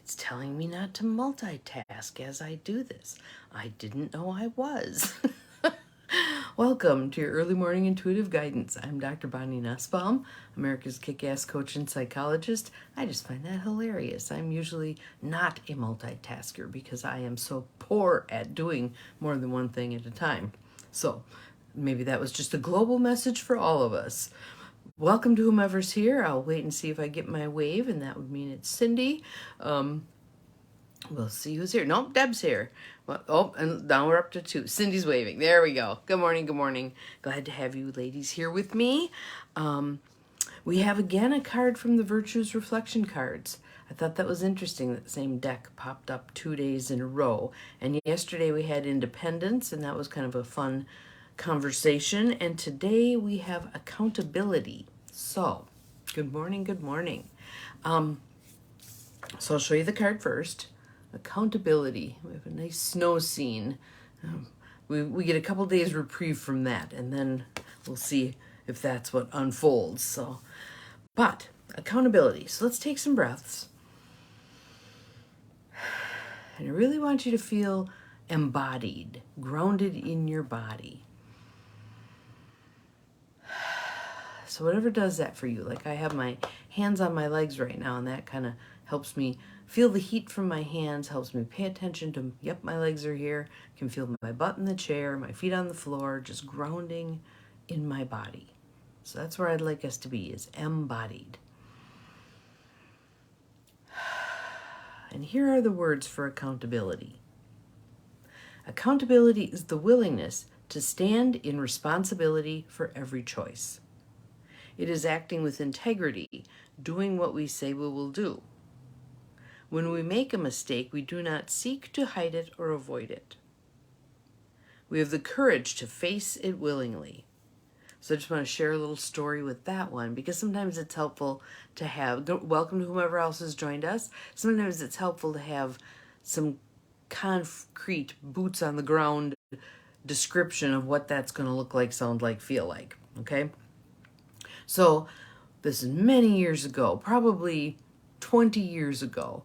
It's telling me not to multitask as I do this. I didn't know I was. Welcome to your early morning intuitive guidance. I'm Dr. Bonnie Nussbaum, America's kick-ass coach and psychologist. I just find that hilarious. I'm usually not a multitasker because I am so poor at doing more than one thing at a time. So maybe that was just a global message for all of us. Welcome to whomever's here. I'll wait and see if I get my wave, and that would mean it's Cindy. We'll see who's here. Nope, Deb's here. Well, oh, and now we're up to 2. Cindy's waving. There we go. Good morning, good morning. Glad to have you ladies here with me. We have again a card from the Virtues Reflection cards. I thought that was interesting that the same deck popped up 2 days in a row. And yesterday we had Independence, and that was kind of a fun conversation. And today we have accountability. So, good morning, good morning. So I'll show you the card first. Accountability. We have a nice snow scene. We get a couple days reprieve from that, and then we'll see if that's what unfolds. So, but accountability. So let's take some breaths. And I really want you to feel embodied, grounded in your body. So whatever does that for you, like I have my hands on my legs right now, and that kind of helps me feel the heat from my hands, helps me pay attention to, yep, my legs are here, can feel my butt in the chair, my feet on the floor, just grounding in my body. So that's where I'd like us to be, is embodied. And here are the words for accountability. Accountability is the willingness to stand in responsibility for every choice. It is acting with integrity, doing what we say we will do. When we make a mistake, we do not seek to hide it or avoid it. We have the courage to face it willingly. So I just want to share a little story with that one, because sometimes it's helpful to have, welcome to whomever else has joined us. Sometimes it's helpful to have some concrete, boots on the ground description of what that's going to look like, sound like, feel like, okay? So this is many years ago, probably 20 years ago.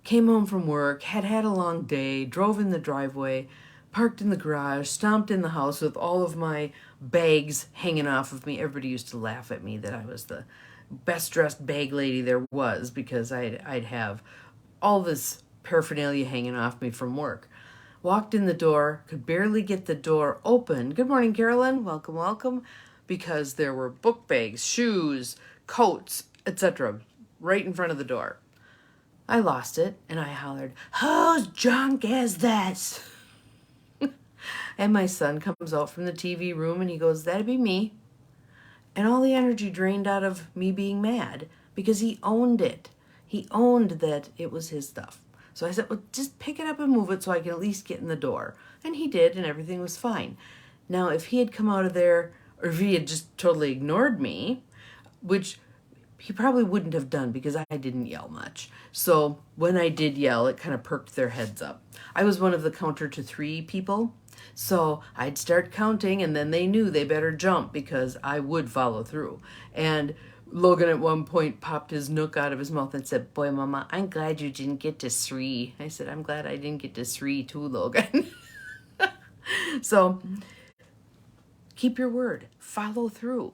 Came home from work, had a long day, drove in the driveway, parked in the garage, stomped in the house with all of my bags hanging off of me. Everybody used to laugh at me that I was the best dressed bag lady there was, because I'd have all this paraphernalia hanging off me from work. Walked in the door, could barely get the door open. Good morning, Carolyn. Welcome, welcome. Because there were book bags, shoes, coats, etc. right in front of the door. I lost it, and I hollered, "Whose junk is this?" And my son comes out from the TV room, and he goes, "That'd be me." And all the energy drained out of me being mad, because he owned it. He owned that it was his stuff. So I said, well, just pick it up and move it so I can at least get in the door. And he did, and everything was fine. Now, if he had come out of there, or if he had just totally ignored me, which he probably wouldn't have done because I didn't yell much. So when I did yell, it kind of perked their heads up. I was one of the counter to 3 people. So I'd start counting, and then they knew they better jump because I would follow through. And Logan at one point popped his nook out of his mouth and said, "Boy, Mama, I'm glad you didn't get to 3. I said, "I'm glad I didn't get to 3 too, Logan." So keep your word. Follow through.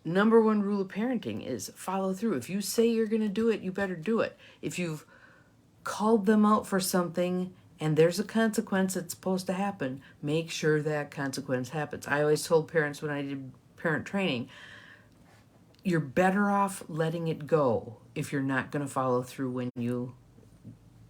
Number 1 rule of parenting is follow through. If you say you're going to do it, you better do it. If you've called them out for something and there's a consequence that's supposed to happen, make sure that consequence happens. I always told parents when I did parent training, you're better off letting it go if you're not going to follow through when you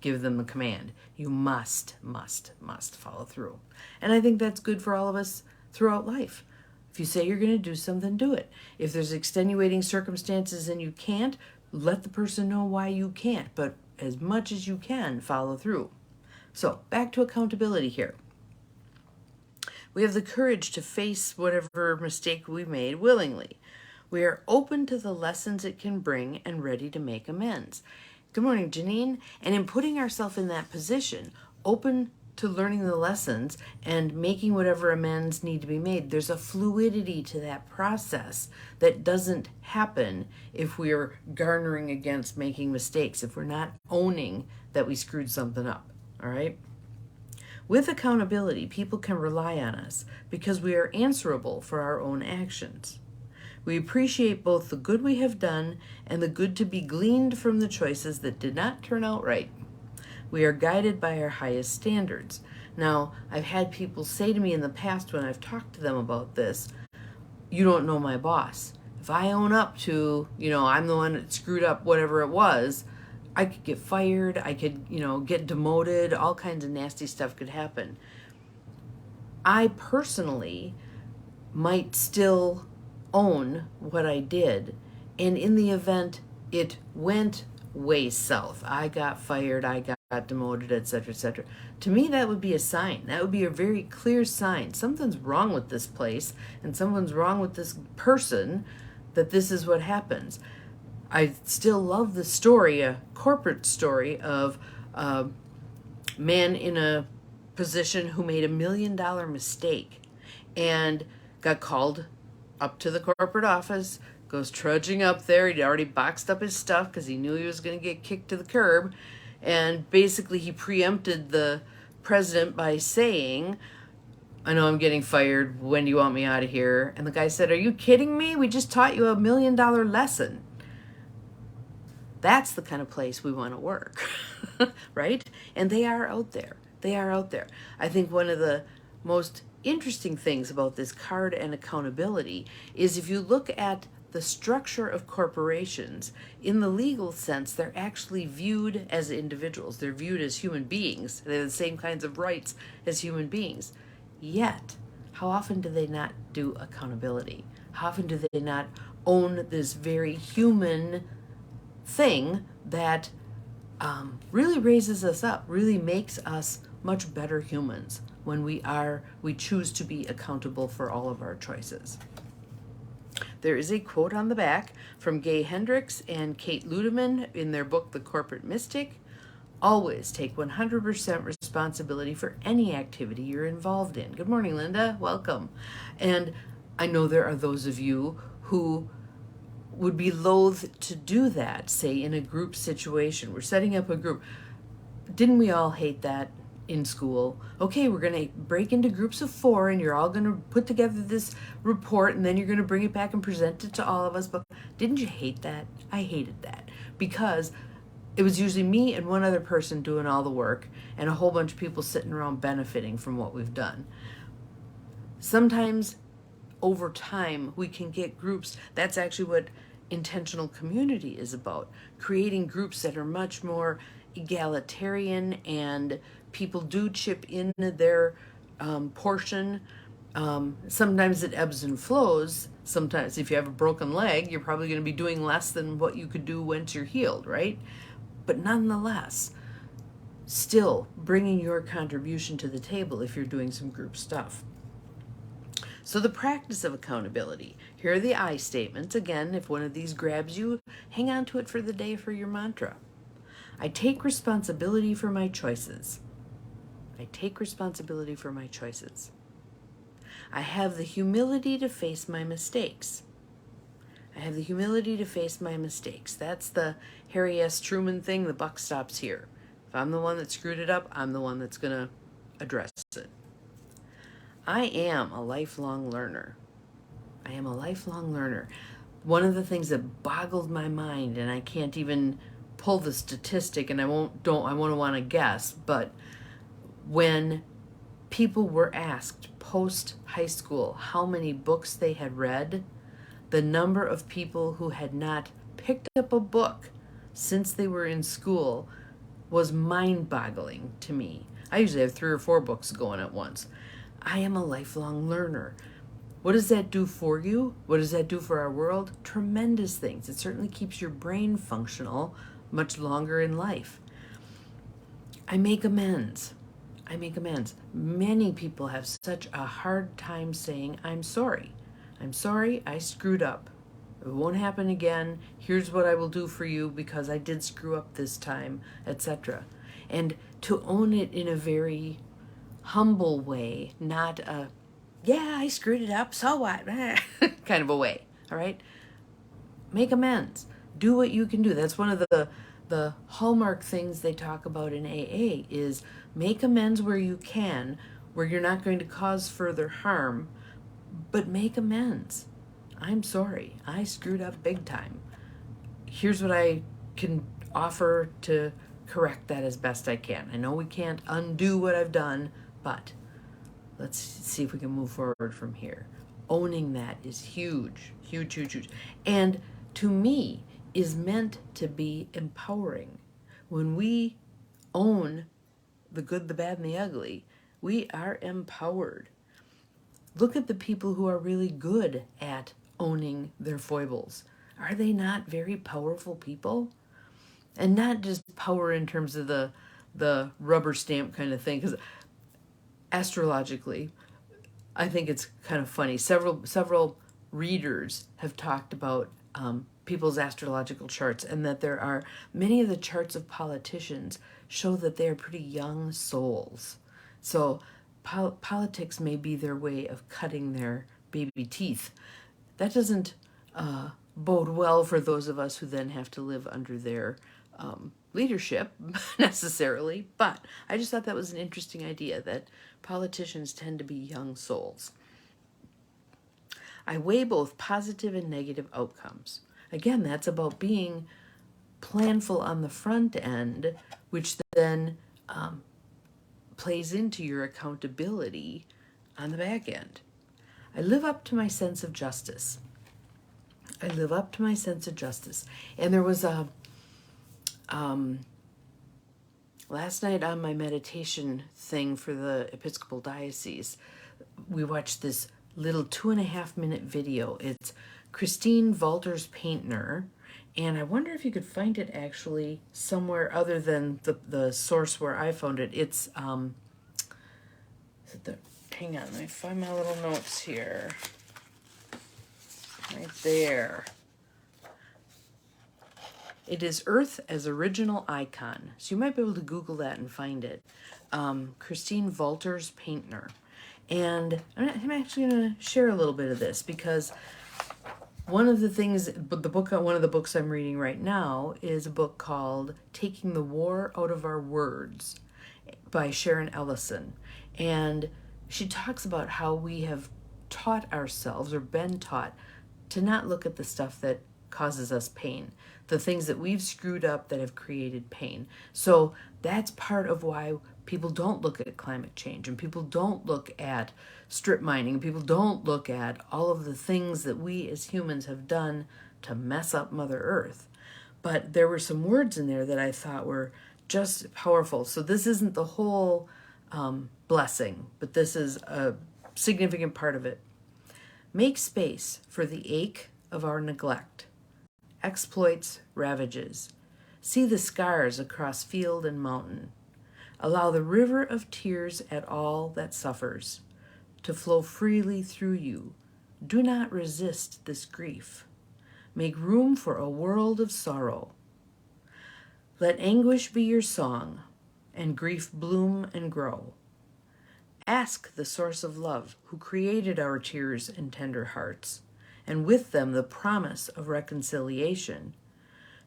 give them the command. You must follow through. And I think that's good for all of us throughout life. If you say you're going to do something, do it. If there's extenuating circumstances and you can't, let the person know why you can't. But as much as you can, follow through. So back to accountability here. We have the courage to face whatever mistake we made willingly. We are open to the lessons it can bring and ready to make amends. Good morning, Janine. And in putting ourselves in that position, open to learning the lessons and making whatever amends need to be made. There's a fluidity to that process that doesn't happen if we're garnering against making mistakes, if we're not owning that we screwed something up, all right? With accountability, people can rely on us because we are answerable for our own actions. We appreciate both the good we have done and the good to be gleaned from the choices that did not turn out right. We are guided by our highest standards. Now, I've had people say to me in the past when I've talked to them about this, you don't know my boss. If I own up to, I'm the one that screwed up whatever it was, I could get fired, I could, get demoted, all kinds of nasty stuff could happen. I personally might still own what I did, and in the event it went way south, I got fired, I got demoted, etc., etc., to me that would be a sign. That would be a very clear sign. Something's wrong with this place and something's wrong with this person, that this is what happens. I still love the story, a corporate story of a man in a position who made $1 million mistake and got called up to the corporate office, goes trudging up there. He'd already boxed up his stuff because he knew he was going to get kicked to the curb. And basically he preempted the president by saying, I know I'm getting fired. When do you want me out of here? And the guy said, are you kidding me? We just taught you $1 million lesson. That's the kind of place we want to work, right? And they are out there. They are out there. I think one of the most interesting things about this card and accountability is if you look at the structure of corporations, in the legal sense, they're actually viewed as individuals. They're viewed as human beings. They have the same kinds of rights as human beings. Yet, how often do they not do accountability? How often do they not own this very human thing that really raises us up, really makes us much better humans when we choose to be accountable for all of our choices. There is a quote on the back from Gay Hendricks and Kate Ludeman in their book, The Corporate Mystic. Always take 100% responsibility for any activity you're involved in. Good morning, Linda. Welcome. And I know there are those of you who would be loath to do that, say in a group situation. We're setting up a group. Didn't we all hate that in school? Okay, we're going to break into groups of 4 and you're all going to put together this report and then you're going to bring it back and present it to all of us. But didn't you hate that? I hated that because it was usually me and one other person doing all the work and a whole bunch of people sitting around benefiting from what we've done. Sometimes over time we can get groups. That's actually what intentional community is about, creating groups that are much more egalitarian and people do chip in their portion. Sometimes it ebbs and flows. Sometimes if you have a broken leg, you're probably going to be doing less than what you could do once you're healed, right? But nonetheless, still bringing your contribution to the table if you're doing some group stuff. So the practice of accountability. Here are the I statements. Again, if one of these grabs you, hang on to it for the day for your mantra. I take responsibility for my choices. I take responsibility for my choices. I have the humility to face my mistakes. I have the humility to face my mistakes. That's the Harry S. Truman thing. The buck stops here. If I'm the one that screwed it up, I'm the one that's going to address it. I am a lifelong learner. I am a lifelong learner. One of the things that boggled my mind, and I can't even pull the statistic, and I won't want to guess, but when people were asked post high school how many books they had read, the number of people who had not picked up a book since they were in school was mind-boggling to me. I usually have 3 or 4 books going at once. I am a lifelong learner. What does that do for you? What does that do for our world? Tremendous things. It certainly keeps your brain functional much longer in life. I make amends. I make amends. Many people have such a hard time saying, I'm sorry. I'm sorry, I screwed up. It won't happen again. Here's what I will do for you because I did screw up this time, etc. And to own it in a very humble way, not a, yeah, I screwed it up, so what? kind of a way. All right? Make amends. Do what you can do. That's one of the hallmark things they talk about in AA is make amends where you can, where you're not going to cause further harm, but make amends. I'm sorry. I screwed up big time. Here's what I can offer to correct that as best I can. I know we can't undo what I've done, but let's see if we can move forward from here. Owning that is huge, huge, huge, huge. And to me, is meant to be empowering. When we own the good, the bad, and the ugly, we are empowered. Look at the people who are really good at owning their foibles. Are they not very powerful people? And not just power in terms of the rubber stamp kind of thing, because astrologically, I think it's kind of funny. Several readers have talked about people's astrological charts, and that there are many of the charts of politicians show that they are pretty young souls. So politics may be their way of cutting their baby teeth. That doesn't bode well for those of us who then have to live under their leadership necessarily, but I just thought that was an interesting idea that politicians tend to be young souls. I weigh both positive and negative outcomes. Again, that's about being planful on the front end, which then plays into your accountability on the back end. I live up to my sense of justice. I live up to my sense of justice. And there was a last night on my meditation thing for the Episcopal Diocese, we watched this little 2.5 minute video. It's Christine Walters Paintner, and I wonder if you could find it actually somewhere other than the source where I found it. It's is it the, hang on, let me find my little notes here. Right there. It is Earth as Original Icon. So you might be able to Google that and find it. Christine Walters Paintner. And I'm actually going to share a little bit of this because one of the things, one of the books I'm reading right now is a book called Taking the War Out of Our Words by Sharon Ellison. And she talks about how we have taught ourselves or been taught to not look at the stuff that causes us pain, the things that we've screwed up that have created pain. So that's part of why people don't look at climate change, and people don't look at strip mining, and people don't look at all of the things that we as humans have done to mess up Mother Earth. But there were some words in there that I thought were just powerful. So this isn't the whole blessing, but this is a significant part of it. Make space for the ache of our neglect, exploits, ravages. See the scars across field and mountain. Allow the river of tears at all that suffers to flow freely through you. Do not resist this grief. Make room for a world of sorrow. Let anguish be your song, and grief bloom and grow. Ask the source of love who created our tears and tender hearts, and with them the promise of reconciliation,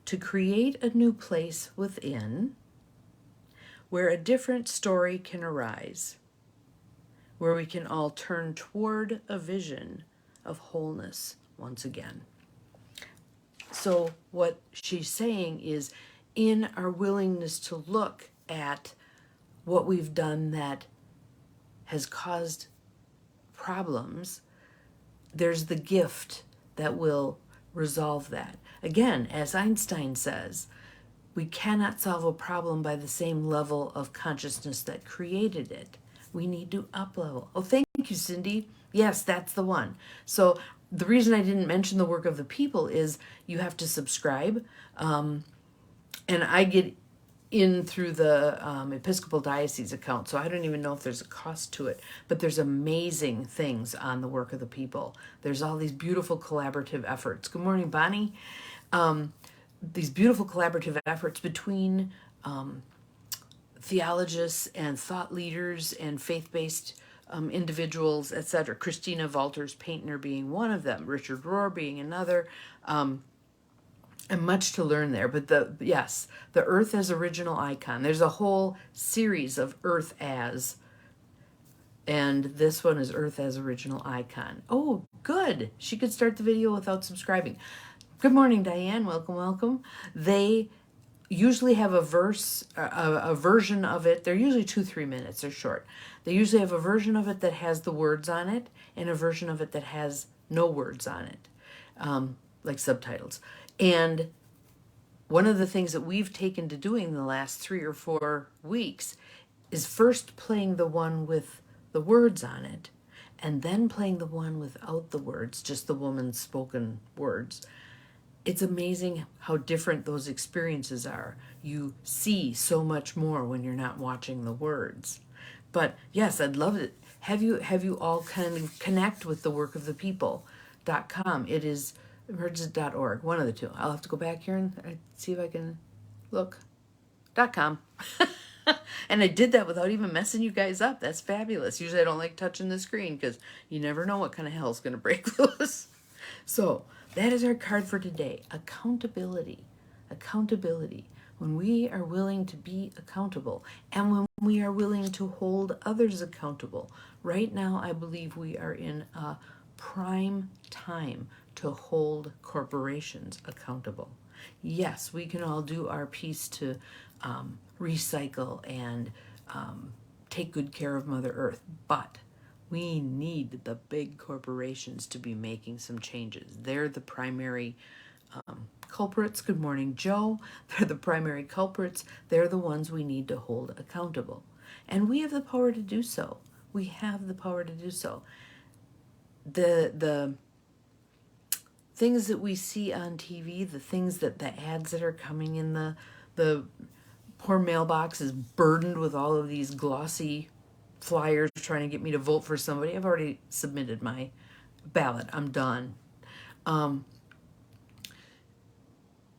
to create a new place within where a different story can arise, where we can all turn toward a vision of wholeness once again. So what she's saying is, in our willingness to look at what we've done that has caused problems, there's the gift that will resolve that. Again, as Einstein says, we cannot solve a problem by the same level of consciousness that created it. We need to up-level. Oh, thank you, Cindy. Yes, that's the one. So the reason I didn't mention the work of the people is you have to subscribe. And I get in through the Episcopal Diocese account, so I don't even know if there's a cost to it, but there's amazing things on the work of the people. There's all these beautiful collaborative efforts. Good morning, Bonnie. These beautiful collaborative efforts between theologists and thought leaders and faith-based individuals, etc. Christina Walters Paintner being one of them, Richard Rohr being another, and much to learn there. But the Earth as original icon. There's a whole series of Earth as, and this one is Earth as original icon. Oh, good. She could start the video without subscribing. Good morning, Diane. Welcome, welcome. They usually have a version of it. They're usually 2-3 minutes. They're short. They usually have a version of it that has the words on it and a version of it that has no words on it, like subtitles. And one of the things that we've taken to doing the last 3 or 4 weeks is first playing the one with the words on it, and then playing the one without the words, just the woman's spoken words. It's amazing how different those experiences are. You see so much more when you're not watching the words. But yes, I'd love it. Have you all kind of connect with the work of the people.com. It is emergent.org, one of the two. I'll have to go back here and see if I can look. .com. And I did that without even messing you guys up. That's fabulous. Usually I don't like touching the screen because you never know what kind of hell is going to break loose. So that is our card for today. Accountability. Accountability. When we are willing to be accountable and when we are willing to hold others accountable. Right now, I believe we are in a prime time to hold corporations accountable. Yes, we can all do our piece to recycle and take good care of Mother Earth, but we need the big corporations to be making some changes. They're the primary culprits. Good morning, Joe. They're the primary culprits. They're the ones we need to hold accountable. And we have the power to do so. We have the power to do so. The things that we see on TV, the things that the ads that are coming in the poor mailbox is burdened with all of these glossy flyers trying to get me to vote for somebody. I've already submitted my ballot. I'm done.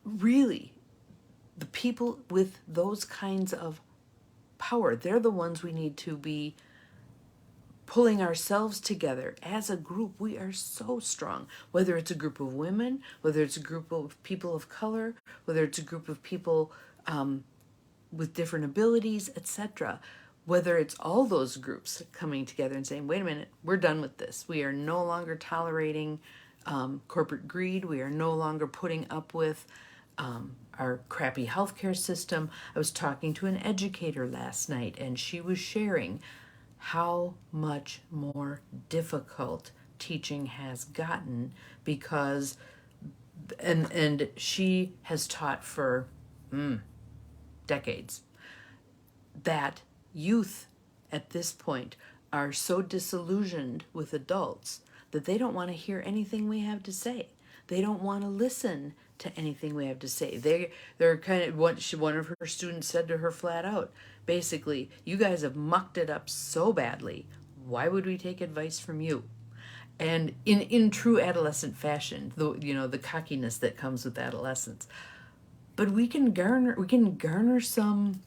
Really, the people with those kinds of power, they're the ones we need to be pulling ourselves together. As a group, we are so strong. Whether it's a group of women, whether it's a group of people of color, whether it's a group of people with different abilities, etc. Whether it's all those groups coming together and saying, wait a minute, we're done with this. We are no longer tolerating corporate greed. We are no longer putting up with our crappy healthcare system. I was talking to an educator last night, and she was sharing how much more difficult teaching has gotten because, and she has taught for decades, that youth at this point are so disillusioned with adults that they don't want to hear anything we have to say. They don't want to listen to anything we have to say. They're kind of what one of her students said to her flat out. Basically, you guys have mucked it up so badly. Why would we take advice from you? And in true adolescent fashion, the cockiness that comes with adolescence. But we can garner some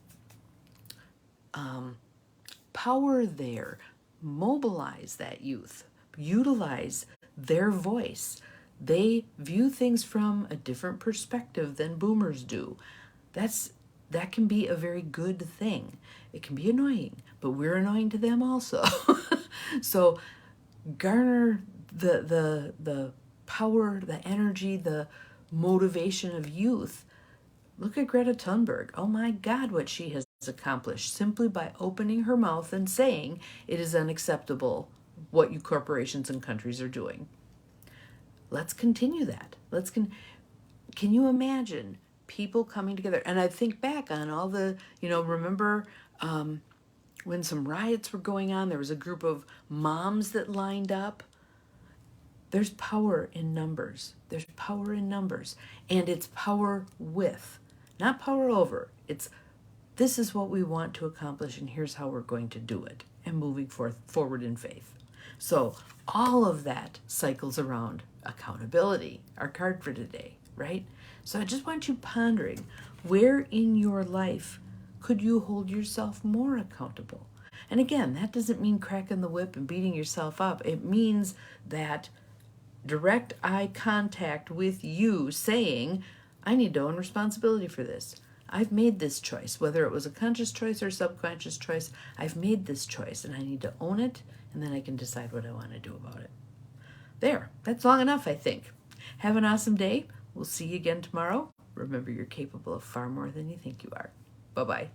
power there, mobilize that youth, utilize their voice. They view things from a different perspective than boomers do. That can be a very good thing. It can be annoying, but we're annoying to them also. So garner the power, the energy, the motivation of youth. Look at Greta Thunberg. Oh my God, what she has accomplished simply by opening her mouth and saying it is unacceptable what you corporations and countries are doing. Let's continue that. Can you imagine people coming together? And I think back on all the, remember when some riots were going on, there was a group of moms that lined up. There's power in numbers. There's power in numbers. And it's power with, not power over. This is what we want to accomplish, and here's how we're going to do it, and moving forward in faith. So all of that cycles around accountability, our card for today, right? So I just want you pondering, where in your life could you hold yourself more accountable? And again, that doesn't mean cracking the whip and beating yourself up. It means that direct eye contact with you saying, I need to own responsibility for this. I've made this choice, whether it was a conscious choice or subconscious choice. I've made this choice and I need to own it, and then I can decide what I want to do about it. There, that's long enough, I think. Have an awesome day. We'll see you again tomorrow. Remember, you're capable of far more than you think you are. Bye-bye.